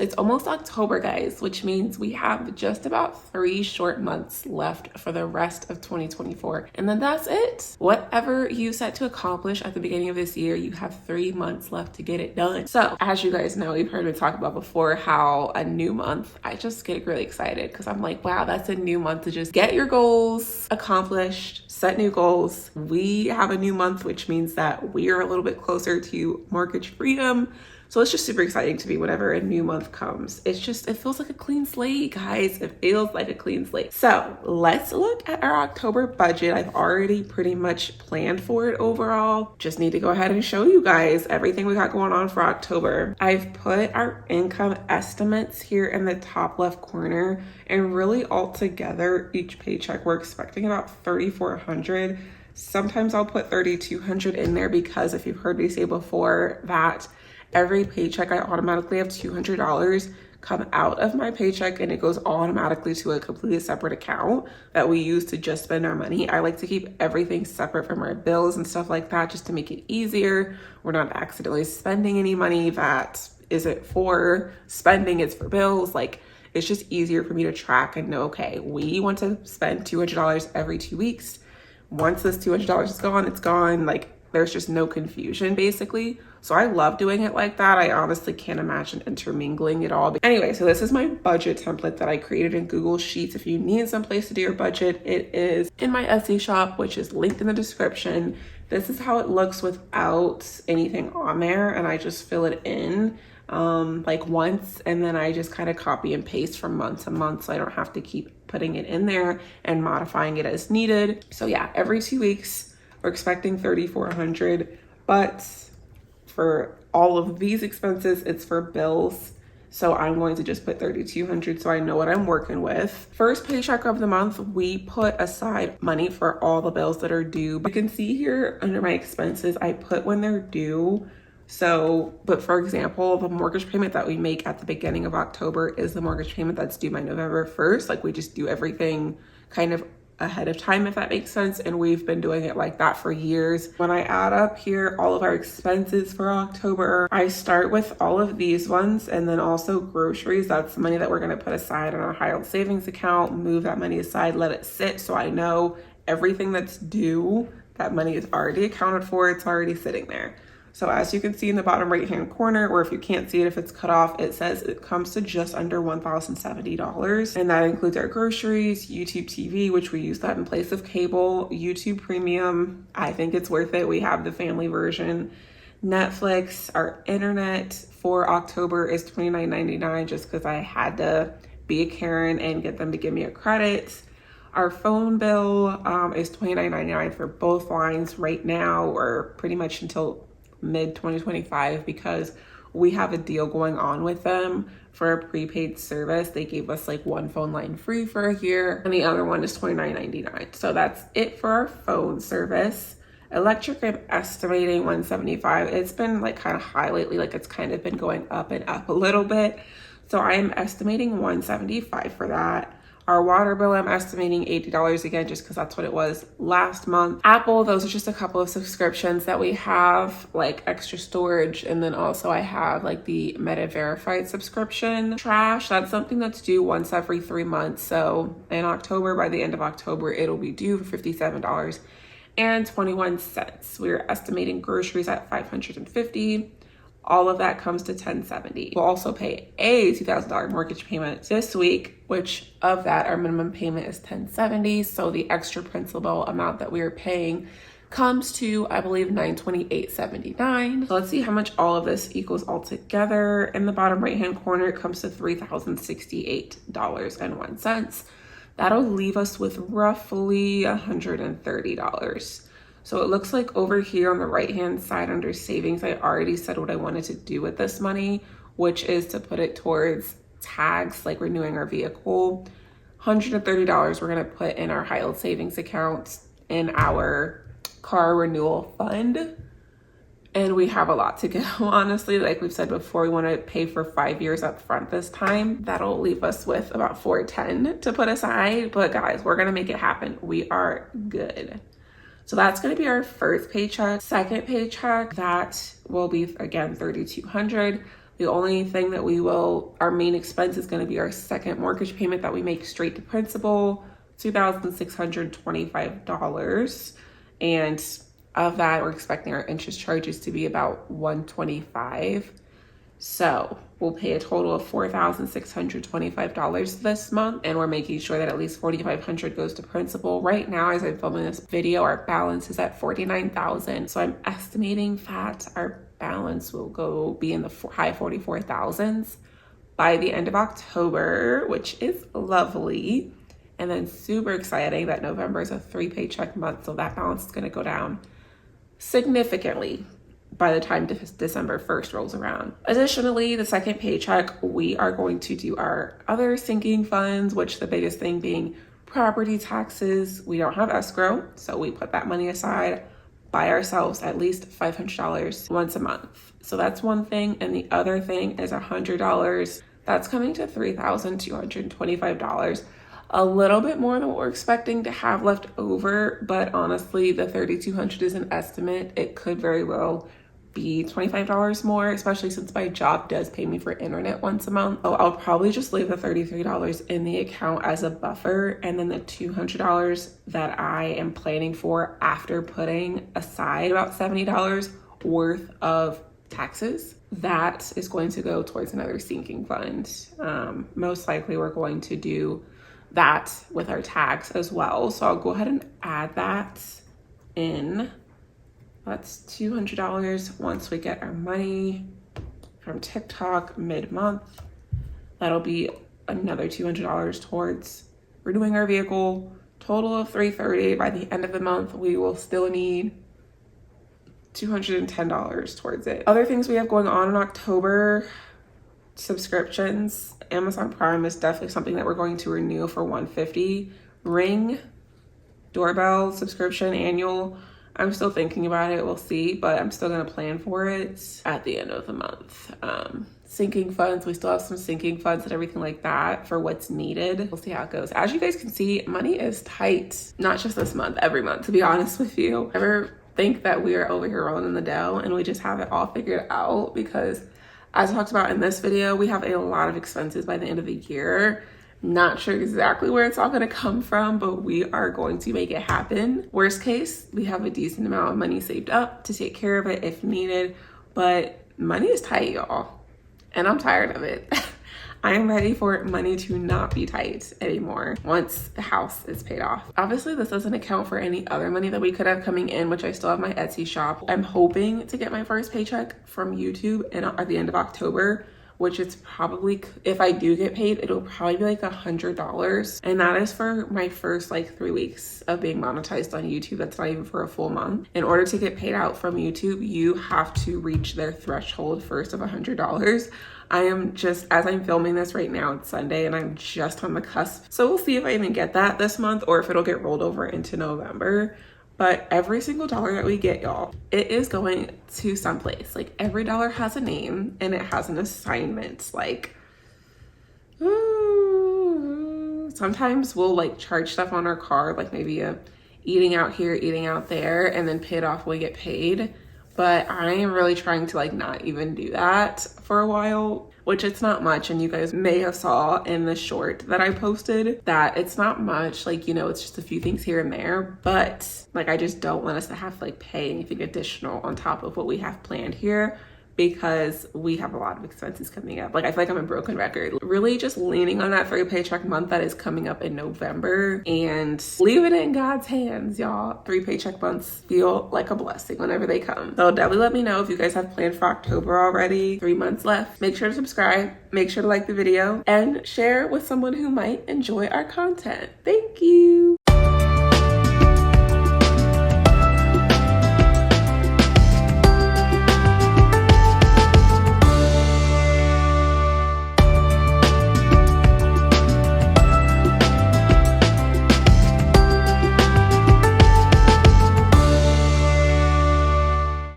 It's almost October, guys, which means we have just about 3 short months left for the rest of 2024. And then that's it. Whatever you set to accomplish at the beginning of this year, you have 3 months left to get it done. So as you guys know, you've heard me talk about before how a new month, I just get really excited because I'm like, wow, that's a new month to just get your goals accomplished, set new goals. We have a new month, which means that we are a little bit closer to mortgage freedom. So it's just super exciting to me whenever a new month comes. It feels like a clean slate, guys. It feels like a clean slate. So let's look at our October budget. I've already pretty much planned for it overall. Just need to go ahead and show you guys everything we got going on for October. I've put our income estimates here in the top left corner, and really all together, each paycheck, we're expecting about $3,400. Sometimes I'll put $3,200 in there because if you've heard me say before that every paycheck I automatically have $200 come out of my paycheck and it goes automatically to a completely separate account that we use to just spend our money. I like to keep everything separate from our bills and stuff like that just to make it easier. We're not accidentally spending any money that isn't for spending, it's for bills. Like, it's just easier for me to track and know, okay, we want to spend $200 every 2 weeks. Once this $200 is gone, it's gone. Like, there's just no confusion basically. So I love doing it like that. I honestly can't imagine intermingling it all. But anyway, so this is my budget template that I created in Google Sheets. If you need some place to do your budget, it is in my Etsy shop, which is linked in the description. This is how it looks without anything on there. And I just fill it in like once, and then I just kind of copy and paste from month to month so I don't have to keep putting it in there and modifying it as needed. So yeah, every 2 weeks, we're expecting $3,400, but for all of these expenses, it's for bills. So I'm going to just put $3,200 so I know what I'm working with. First paycheck of the month, we put aside money for all the bills that are due. You can see here under my expenses, I put when they're due. So, but for example, the mortgage payment that we make at the beginning of October is the mortgage payment that's due by November 1st. Like, we just do everything kind of ahead of time, if that makes sense. And we've been doing it like that for years. When I add up here all of our expenses for October, I start with all of these ones and then also groceries. That's the money that we're going to put aside in our high yield savings account, move that money aside, let it sit so I know everything that's due, that money is already accounted for, it's already sitting there. So as you can see in the bottom right hand corner, or if you can't see it, if it's cut off, it says it comes to just under $1,070. And that includes our groceries, YouTube TV, which we use that in place of cable, YouTube Premium. I think it's worth it. We have the family version. Netflix, our internet for October is $29.99 just because I had to be a Karen and get them to give me a credit. Our phone bill is $29.99 for both lines right now, or pretty much until mid 2025, because we have a deal going on with them for a prepaid service. They gave us like one phone line free for a year and the other one is $29.99. So that's it for our phone service. Electric, I'm estimating $175. It's been like kind of high lately, like it's kind of been going up and up a little bit. So I am estimating $175 for that. Our water bill, I'm estimating $80 again, just because that's what it was last month. Apple, those are just a couple of subscriptions that we have, like extra storage. And then also I have like the Meta Verified subscription. Trash, that's something that's due once every 3 months. So in October, by the end of October, it'll be due for $57.21. We're estimating groceries at $550. All of that comes to $1,070. We'll also pay a $2,000 mortgage payment this week, which of that our minimum payment is $1,070. So the extra principal amount that we are paying comes to, I believe, $928.79. So let's see how much all of this equals all together. In the bottom right hand corner, it comes to $3,068.01. That'll leave us with roughly $130. So it looks like over here on the right hand side under savings, I already said what I wanted to do with this money, which is to put it towards tags, like renewing our vehicle. $130 we're gonna put in our high yield savings account in our car renewal fund. And we have a lot to go, honestly. Like we've said before, we want to pay for 5 years up front this time. That'll leave us with about $410 to put aside. But guys, we're gonna make it happen. We are good. So that's going to be our first paycheck. Second paycheck, that will be again $3,200. The only thing that our main expense is going to be our second mortgage payment that we make straight to principal, $2,625. And of that, we're expecting our interest charges to be about $125. So we'll pay a total of $4,625 this month, and we're making sure that at least $4,500 goes to principal. Right now, as I'm filming this video, our balance is at $49,000. So I'm estimating that our balance will be in the high 44,000s by the end of October, which is lovely. And then super exciting that November is a 3 paycheck month, so that balance is going to go down significantly by the time December 1st rolls around. Additionally, the second paycheck, we are going to do our other sinking funds, which the biggest thing being property taxes. We don't have escrow, so we put that money aside, buy ourselves at least $500 once a month. So that's one thing. And the other thing is $100. That's coming to $3,225. A little bit more than what we're expecting to have left over, but honestly, the $3,200 is an estimate. It could very well be $25 more, especially since my job does pay me for internet once a month. So I'll probably just leave the $33 in the account as a buffer, and then the $200 that I am planning for after putting aside about $70 worth of taxes, that is going to go towards another sinking fund. Most likely we're going to do that with our tax as well. So I'll go ahead and add that in. That's $200 once we get our money from TikTok mid-month. That'll be another $200 towards renewing our vehicle. Total of $330. By the end of the month, we will still need $210 towards it. Other things we have going on in October: subscriptions. Amazon Prime is definitely something that we're going to renew for $150. Ring doorbell subscription annual. I'm still thinking about it. We'll see, but I'm still going to plan for it at the end of the month. Sinking funds. We still have some sinking funds and everything like that for what's needed. We'll see how it goes. As you guys can see, money is tight. Not just this month, every month, to be honest with you. Ever think that we are over here rolling in the dough and we just have it all figured out? Because as I talked about in this video, we have a lot of expenses by the end of the year. Not sure exactly where it's all going to come from, but we are going to make it happen. Worst case, we have a decent amount of money saved up to take care of it if needed, but money is tight, y'all, and I'm tired of it. I am ready for money to not be tight anymore once the house is paid off. Obviously, this doesn't account for any other money that we could have coming in, which I still have my Etsy shop. I'm hoping to get my first paycheck from YouTube at the end of October, which it's probably, if I do get paid, it'll probably be like $100. And that is for my first like 3 weeks of being monetized on YouTube. That's not even for a full month. In order to get paid out from YouTube, you have to reach their threshold first of $100. I am just, as I'm filming this right now, it's Sunday and I'm just on the cusp. So we'll see if I even get that this month or if it'll get rolled over into November. But every single dollar that we get, y'all, it is going to someplace. Like every dollar has a name and it has an assignment. Like, ooh, sometimes we'll like charge stuff on our card, like maybe eating out here, eating out there, and then pay it off when we get paid. But I am really trying to like not even do that for a while, which it's not much. And you guys may have saw in the short that I posted that it's not much, like, you know, it's just a few things here and there, but like, I just don't want us to have to like pay anything additional on top of what we have planned here, because we have a lot of expenses coming up. Like, I feel like I'm a broken record. Really just leaning on that 3 paycheck month that is coming up in November and leaving it in God's hands, y'all. 3 paycheck months feel like a blessing whenever they come. So definitely let me know if you guys have planned for October already. 3 months left. Make sure to subscribe. Make sure to like the video and share with someone who might enjoy our content. Thank you.